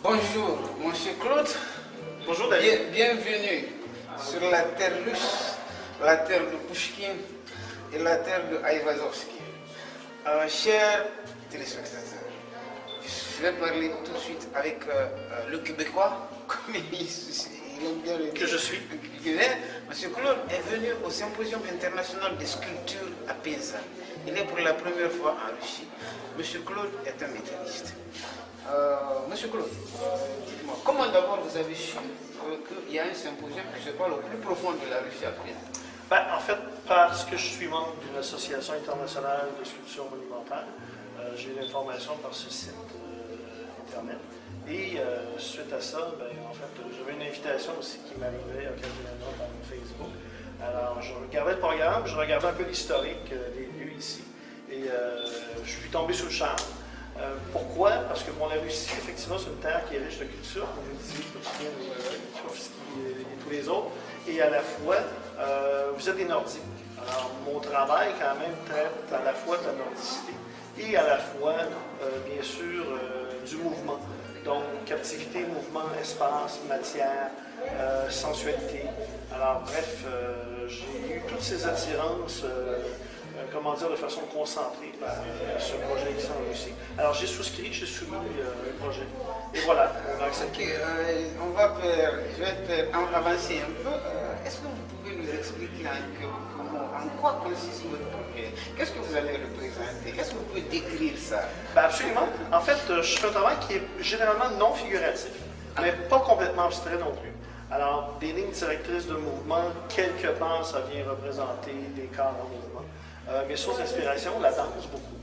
Bonjour, monsieur Claude. Bonjour David. Bienvenue sur la terre russe, la terre de Pouchkine et la terre de Aïvazovski. Chers téléspectateurs, je vais parler tout de suite avec le Québécois, comme il aime bien le dire. Que je suis. Monsieur Claude est venu au Symposium international des sculptures à Penza. Il est pour la première fois en Russie. Monsieur Claude est un métaliste. Monsieur Claude, dites-moi, comment d'abord vous avez su qu'il y a un symposium qui se parle au plus profond de la Russie à Penza? En fait, parce que je suis membre d'une association internationale de sculpture monumentale, j'ai l'information par ce site internet. Et suite à ça, en fait, j'avais une invitation aussi qui m'arrivait occasionnellement par Facebook. Alors, je regardais le programme, je regardais un peu l'historique des lieux ici. Et je suis tombé sous le charme. Pourquoi? Parce que la Russie, effectivement, c'est une terre qui est riche de culture, comme vous disiez, Pouchkine, et tous les autres. Et à la fois, vous êtes des Nordiques. Alors, mon travail, quand même, traite à la fois de la nordicité et à la fois, bien sûr, du mouvement. Donc, captivité, mouvement, espace, matière, sensualité. Alors, bref, j'ai eu toutes ces attirances, comment dire, de façon concentrée par ce projet ici en Russie. Alors, j'ai souscrit, j'ai soumis le projet. Et voilà, on a accepté. Je vais avancer un peu. Est-ce que vous pouvez nous expliquer en quoi consiste votre projet? Qu'est-ce que vous allez représenter? Est-ce que vous pouvez décrire ça? Absolument. En fait, je fais un travail qui est généralement non figuratif, mais pas complètement abstrait non plus. Alors, des lignes directrices de mouvement, quelque part, ça vient représenter des corps en mouvement. Mes sources d'inspiration, la danse, beaucoup.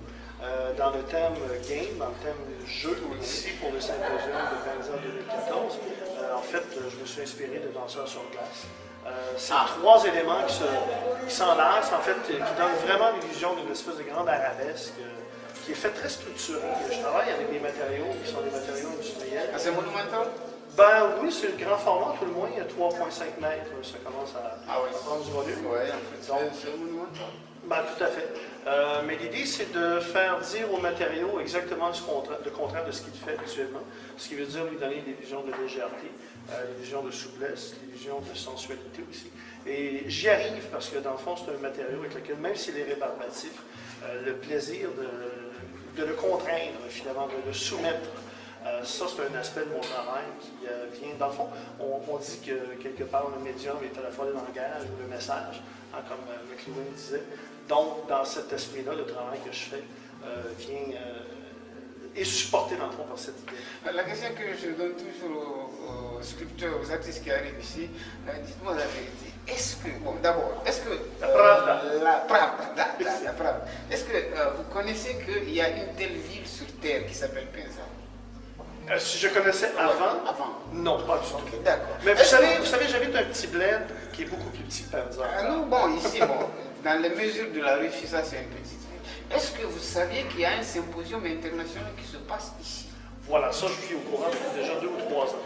Dans le thème game, dans le thème jeu, ici pour le symposium de Penza 2014, en fait, je me suis inspiré de danseurs sur glace. C'est trois éléments qui s'enlacent, en fait, qui donnent vraiment l'illusion d'une espèce de grande arabesque qui est fait très structurée. Je travaille avec des matériaux qui sont des matériaux industriels. C'est monumental? Oui, c'est le grand format, tout le moins, il y a 3,5 mètres, ça commence à prendre du volume. Oui, en fait, c'est monumental. Tout à fait. Mais l'idée, c'est de faire dire au matériau exactement le contraire de ce qu'il fait visuellement, ce qui veut dire lui donner l'illusion de légèreté, l'illusion de souplesse, l'illusion de sensualité aussi. Et j'y arrive parce que dans le fond, c'est un matériau avec lequel, même s'il est rébarbatif, le plaisir de le contraindre, finalement, de le soumettre, ça, c'est un aspect de mon travail qui vient, dans le fond, on dit que quelque part, le médium est à la fois le langage ou le message, comme McLuhan disait. Donc, dans cet esprit-là, le travail que je fais est supporté, dans le fond, par cette idée. La question que je donne toujours aux sculpteurs, aux artistes qui arrivent ici, dites-moi la vérité. Est-ce que, d'abord, est-ce que... La pravda. La pravda. Est-ce que vous connaissez qu'il y a une telle ville sur Terre qui s'appelle Penza? Si je connaissais avant? Non, pas du tout. Okay, d'accord. Mais vous savez, j'habite un petit bled qui est beaucoup plus petit que Penza. Nous, ici, dans les mesures de la Russie, ça c'est un petit truc. Est-ce que vous saviez qu'il y a un symposium international qui se passe ici? Voilà, ça je suis au courant depuis déjà 2 ou 3 ans.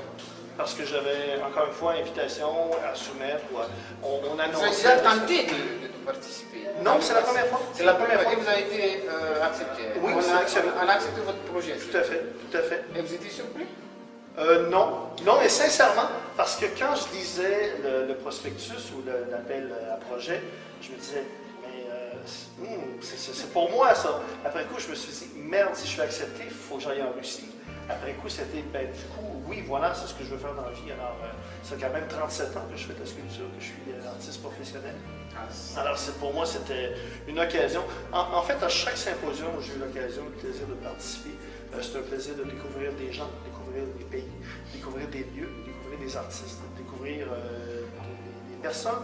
Parce que j'avais, encore une fois, invitation à soumettre, on annonçait... Vous avez déjà tenté de participer? Non, c'est la première fois. C'est la première fois. Et vous avez été accepté? Oui, on a accepté votre projet? Tout à fait, tout à fait. Et vous étiez surpris? Non, mais sincèrement, parce que quand je lisais le prospectus ou l'appel à projet, je me disais, mais c'est pour moi ça. Après coup, je me suis dit, merde, si je suis accepté, il faut que j'aille en Russie. Après coup, c'était, du coup, oui, voilà, c'est ce que je veux faire dans la vie. Alors, ça fait quand même 37 ans que je fais de la sculpture, que je suis artiste professionnel. Alors, pour moi, c'était une occasion. En fait, à chaque symposium où j'ai eu l'occasion, le plaisir de participer, c'est un plaisir de découvrir des gens, découvrir des pays, découvrir des lieux, découvrir des artistes, découvrir des personnes,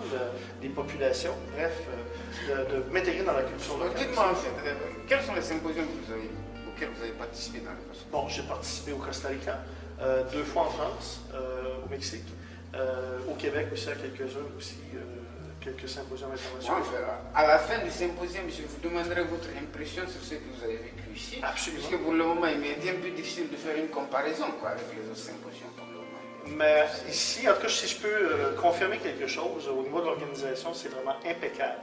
des populations, bref, de m'intégrer dans la culture locale. Dites-moi en fait, quels sont les symposiums auxquels vous avez participé dans le passé? Bon, j'ai participé au Costa Rica, 2 fois en France, au Mexique, au Québec aussi, à quelques-uns aussi, quelques symposiums internationaux. À la fin du symposium, je vous demanderai votre impression sur ce que vous avez vécu ici. Absolument. Parce que pour le moment, il m'est un peu difficile de faire une comparaison avec les autres symposiums pour le moment. Mais ici, en tout cas, si je peux confirmer quelque chose, au niveau de l'organisation, c'est vraiment impeccable.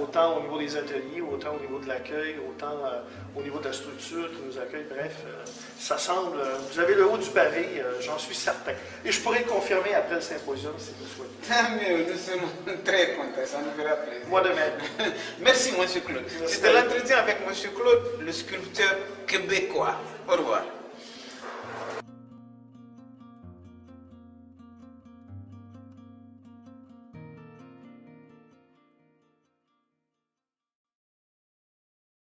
autant au niveau des ateliers, autant au niveau de l'accueil, autant au niveau de la structure qui nous accueille. Bref, ça semble, vous avez le haut du pavé, j'en suis certain. Et je pourrais le confirmer après le symposium si vous le souhaitez. Tant mieux, nous sommes très contents, ça nous fera plaisir. Moi de même. Merci, M. Claude. C'était l'entretien avec M. Claude, le sculpteur québécois. Au revoir.